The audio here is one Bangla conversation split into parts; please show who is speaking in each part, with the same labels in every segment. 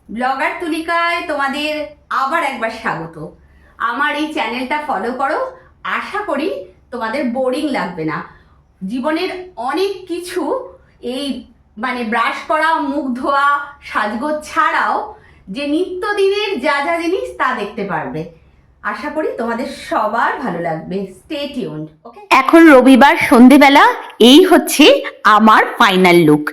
Speaker 1: ব্লগার তুলিকায় তোমাদের আবার একবার স্বাগত। আমার এই চ্যানেলটা ফলো করো, আশা করি তোমাদের বোরিং লাগবে না। জীবনের অনেক কিছু এই ব্রাশ করা, মুখ ধোয়া, সাজগোজ ছাড়াও যে নিত্যদিনের যা যা জিনিস তা দেখতে পারবে। আশা করি তোমাদের সবার ভালো লাগবে। Stay tuned. ওকে, এখন রবিবার সন্ধেবেলা, এই হচ্ছে আমার ফাইনাল লুক।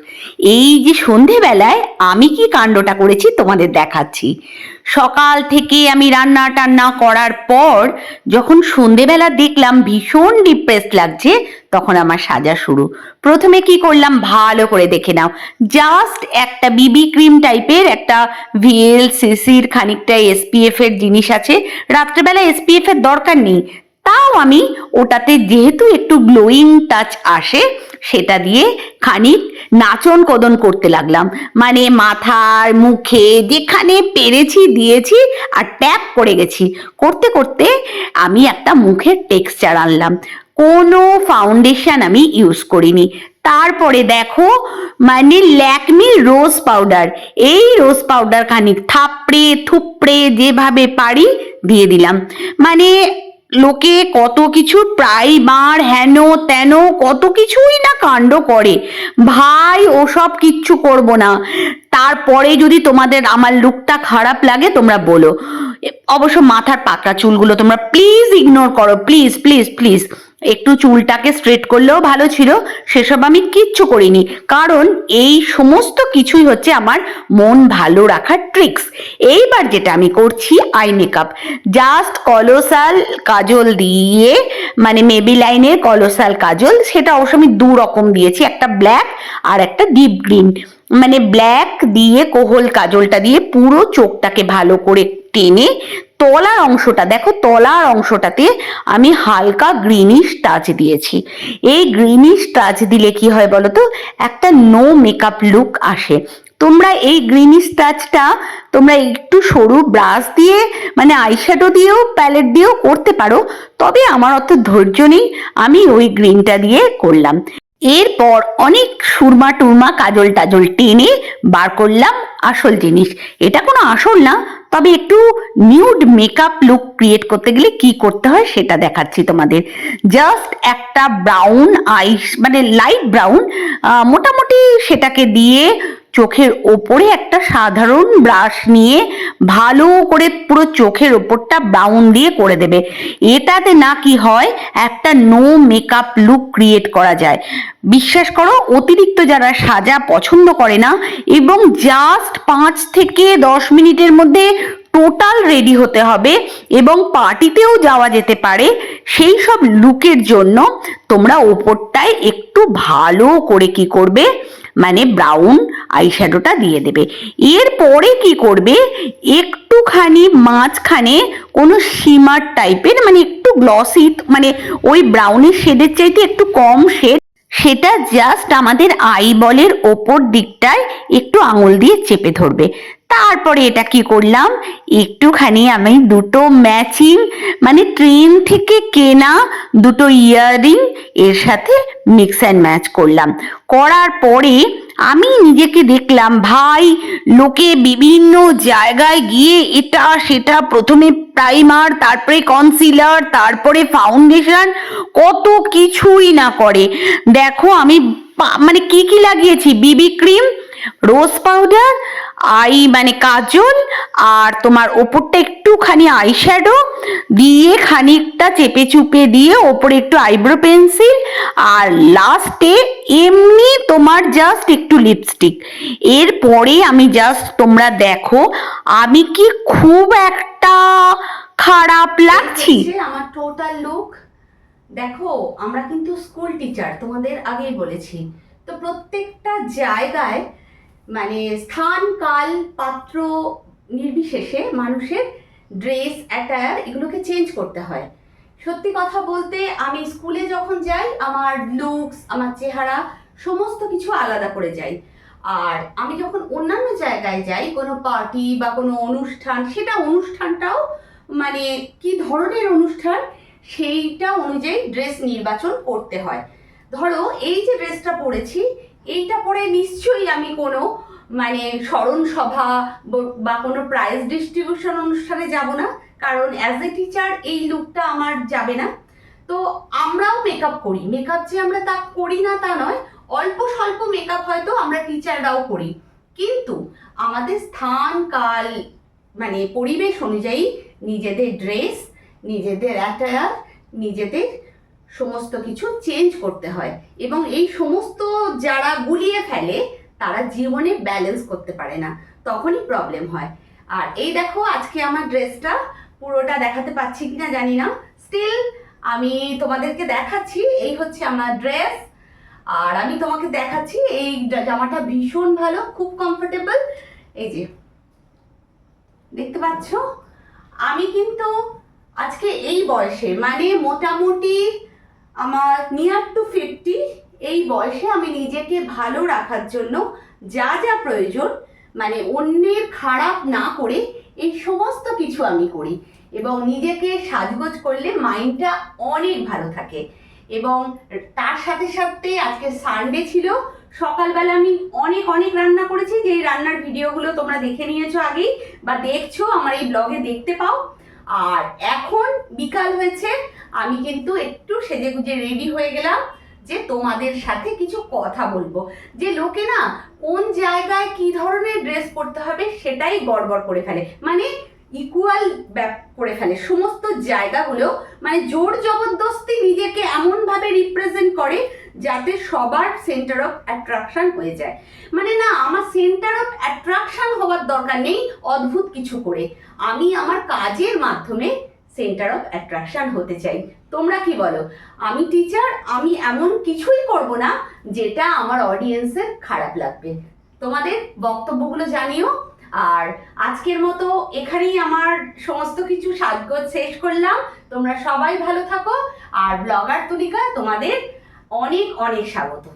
Speaker 1: এই যে সন্ধেবেলায় আমি কি কাণ্ডটা করেছি তোমাদের দেখাচ্ছি। সকাল থেকে আমি রান্না টান্না করার পর যখন সন্ধেবেলা দেখলাম ভীষণ ডিপ্রেসড লাগছে, তখন আমার সাজা শুরু। প্রথমে কি করলাম ভালো করে দেখে নাও। জাস্ট একটা বিবি ক্রিম টাইপের একটা ভিএলসিসির খানিকটা এসপিএফ এর জিনিস আছে। রাত্রেবেলা এসপিএফ এর দরকার নেই, তাও আমি ওটাতে যেহেতু একটু গ্লোয়িং টাচ আসে সেটা দিয়ে খানিক নাচন কদন করতে লাগলাম। মানে মাথার মুখে যেখানে পেরেছি দিয়েছি আর ট্যাপ করে গেছি। করতে করতে আমি একটা মুখের টেক্সচার আনলাম। কোনো ফাউন্ডেশন আমি ইউজ করিনি। তারপরে দেখো, ল্যাকমি রোজ পাউডার, এই রোজ পাউডার খানিক থাপড়ে থুপড়ে যেভাবে পারি দিয়ে দিলাম। লোকে কত কিছু প্রাইমার হেন তেন কত কিছুই না কাণ্ড করে, ভাই ওসব কিচ্ছু করব না। তারপরে যদি তোমাদের আমার লুকটা খারাপ লাগে তোমরা বলো। অবশ্য মাথার পাকা চুলগুলো তোমরা প্লিজ ইগনোর করো, প্লিজ প্লিজ প্লিজ। একটু চুলটাকে স্ট্রেট করলেও ভালো ছিল, সেসব আমি কিচ্ছু করিনি, কারণ এই সমস্ত কিছুই হচ্ছে আমার মন ভালো রাখার ট্রিক্স। এইবার যেটা আমি করছি আই মেকআপ, জাস্ট কলোসাল কাজল দিয়ে, মেবিলাইনের কলোসাল কাজল, সেটা অবশ্য আমি দু রকম দিয়েছি, একটা ব্ল্যাক আর একটা ডিপ গ্রিন। ব্ল্যাক দিয়ে কোহল কাজলটা দিয়ে পুরো চোখটাকে ভালো করে টেনে তলার অংশটা দেখো, তলার অংশটাতে আমি হালকা গ্রিনিশ টাচ দিয়েছি। এই গ্রিনিশ টাচ দিলে কি হয় বলতো, একটা নো মেকআপ লুক আসে। তোমরা এই গ্রিনিশ টাচটা তোমরা একটু সরু ব্রাশ দিয়ে আইশ্যাডো দিয়েও প্যালেট দিয়েও করতে পারো, তবে আমার অত ধৈর্য নেই, আমি ওই গ্রিনটা দিয়ে করলাম। এরপর অনেক সুরমা টুরমা কাজল টাজল টেনে বার করলাম আসল জিনিস। এটা কোনো আসল না, তবে একটু নিউড মেকআপ লুক ক্রিয়েট করতে গেলে কি করতে হয় সেটা দেখাচ্ছি তোমাদের। জাস্ট একটা ব্রাউন আইস, লাইট ব্রাউন মোটামুটি, সেটাকে দিয়ে চোখের ওপরে একটা সাধারণ ব্রাশ নিয়ে ভালো করে পুরো চোখের ওপরটা ব্রাউন দিয়ে করে দেবে। এটাতে না কি হয়, একটা নো মেকআপ লুক ক্রিয়েট করা যায়। বিশ্বাস করো, অতিরিক্ত যারা সাজা পছন্দ করে না এবং জাস্ট 5 থেকে 10 মিনিটের মধ্যে টোটাল রেডি হতে হবে এবং পার্টিতেও যাওয়া যেতে পারে, সেই সব লুকের জন্য তোমরা ওপরটায় একটু ভালো করে কি করবে, ব্রাউন আইশ্যাডোটা দিয়ে দেবে। এরপরে কি করবে, একটুখানি মাঝখানে কোনো শিমার টাইপের, একটু গ্লসি, ওই ব্রাউনের শেডের চাইতে একটু কম শেড, সেটা জাস্ট আমাদের আইবলের ওপর দিকটায় একটু আঙুল দিয়ে চেপে ধরবে। তারপরে এটা কি করলাম, একটুখানি আমি দুটো ম্যাচিং ট্রেন থেকে কেনা দুটো ইয়াররিং এর সাথে মিক্স অ্যান্ড ম্যাচ করলাম। করার পরে আমি নিজেকে দেখলাম, ভাই লোকে বিভিন্ন জায়গায় গিয়ে এটা সেটা, প্রথমে প্রাইমার, তারপরে কনসিলার, তারপরে ফাউন্ডেশন, কত কিছুই না করে। দেখো আমি কি কি লাগিয়েছি, বিবি ক্রিম, রোজ পাউডার, কাজল, আর তোমার ওপরটা একটুখানি আইশ্যাডো দিয়ে খানিকটা চেপে চুপে দিয়ে ওপরে একটু আইব্রো পেন্সিল, আর লাস্টে এমনি তোমার জাস্ট একটু লিপস্টিক। এরপরে আমি জাস্ট, তোমরা দেখো আমি কি খুব একটা খারাপ লাগছি? আমার টোটাল লুক দেখো। আমরা কিন্তু স্কুল টিচার, তোমাদের আগেই বলেছি, তো প্রত্যেকটা জায়গায় স্থান কাল পাত্র নির্বিশেষে মানুষের ড্রেস অ্যাটায়ার এগুলোকে চেঞ্জ করতে হয়। সত্যি কথা বলতে আমি স্কুলে যখন যাই আমার লুকস, আমার চেহারা সমস্ত কিছু আলাদা করে যাই। আর আমি যখন অন্যান্য জায়গায় যাই, কোনো পার্টি বা কোনো অনুষ্ঠান, সেটা অনুষ্ঠানটাও কি ধরনের অনুষ্ঠান সেইটা অনুযায়ী ড্রেস নির্বাচন করতে হয়। ধরো এই যে ড্রেসটা পরেছি, এইটা পরে নিশ্চয়ই আমি কোনো মানে স্মরণ সভা বা কোনো প্রাইজ ডিস্ট্রিবিউশন অনুষ্ঠানে যাব না, কারণ অ্যাজ এ টিচার এই লুকটা আমার যাবে না। তো আমরাও মেকআপ করি, মেকআপ যে আমরা তা করি না তা নয়, অল্প স্বল্প মেকআপ হয়তো আমরা টিচাররাও করি, কিন্তু আমাদের স্থান কাল মানে পরিবেশ অনুযায়ী নিজেদের ড্রেস, নিজেদের অ্যাটায়ার, নিজেদের সমস্ত কিছু চেঞ্জ করতে হয়। এবং এই সমস্ত যারা গুলিয়ে ফেলে তারা জীবনে ব্যালেন্স করতে পারে না, তখনই প্রবলেম হয়। আর এই দেখো আজকে আমার ড্রেসটা পুরোটা দেখাতে পাচ্ছি কিনা জানি না, স্টিল আমি তোমাদেরকে দেখাচ্ছি। এই হচ্ছে আমার ড্রেস, আর আমি তোমাকে দেখাচ্ছি এই জামাটা ভীষণ ভালো, খুব কমফোর্টেবল। এই যে দেখতে পাচ্ছ, আমি কিন্তু আজকে এই বয়সে মানে মোটামুটি আমার নিয়ার টু 50 এই বয়সে আমি নিজেকে ভালো রাখার জন্য যা যা প্রয়োজন মানে অন্যের খারাপ না করে এই সমস্ত কিছু আমি করি। এবং নিজেকে সাজগোজ করলে মাইন্ডটা অনেক ভালো থাকে। এবং তার সাথে সাথে আজকে সানডে ছিল, সকালবেলা আমি অনেক অনেক রান্না করেছি, যে রান্নার ভিডিওগুলো তোমরা দেখে নিয়েছো আগেই বা দেখছো আমার এই ব্লগে দেখতে পাও। আর এখন বিকাল হয়েছে, আমি কিন্তু একটু সেজেগুজে রেডি হয়ে গেলাম যে তোমাদের সাথে কিছু কথা বলবো। যে লোকে না কোন জায়গায় কি ধরনের ড্রেস পরতে হবে সেটাই গড়বড় করে ফেলে, মানে ইকুয়াল করে ফেলে সমস্ত জায়গাগুলো, মানে জোর জবরদস্তি নিজেকে এমনভাবে রিপ্রেজেন্ট করে যাতে সবার সেন্টার অফ অ্যাট্রাকশন হয়ে যায়। মানে না, আমার সেন্টার অফ অ্যাট্রাকশন হওয়ার দরকার নেই অদ্ভুত কিছু করে, আমি আমার কাজের মাধ্যমে সেন্টার অফ অ্যাট্রাকশন হতে চাই। তোমরা কি বলো? আমি টিচার, আমি এমন কিছুই করব না যেটা আমার অডিয়েন্সের খারাপ লাগবে। তোমাদের বক্তব্যগুলো জানিও। আর আজকের মতো এখানেই আমার সমস্ত কিছু সাজগোজ শেষ করলাম। তোমরা সবাই ভালো থাকো। আর ব্লগার তুলিকা তোমাদের অনেক অনেক স্বাগত।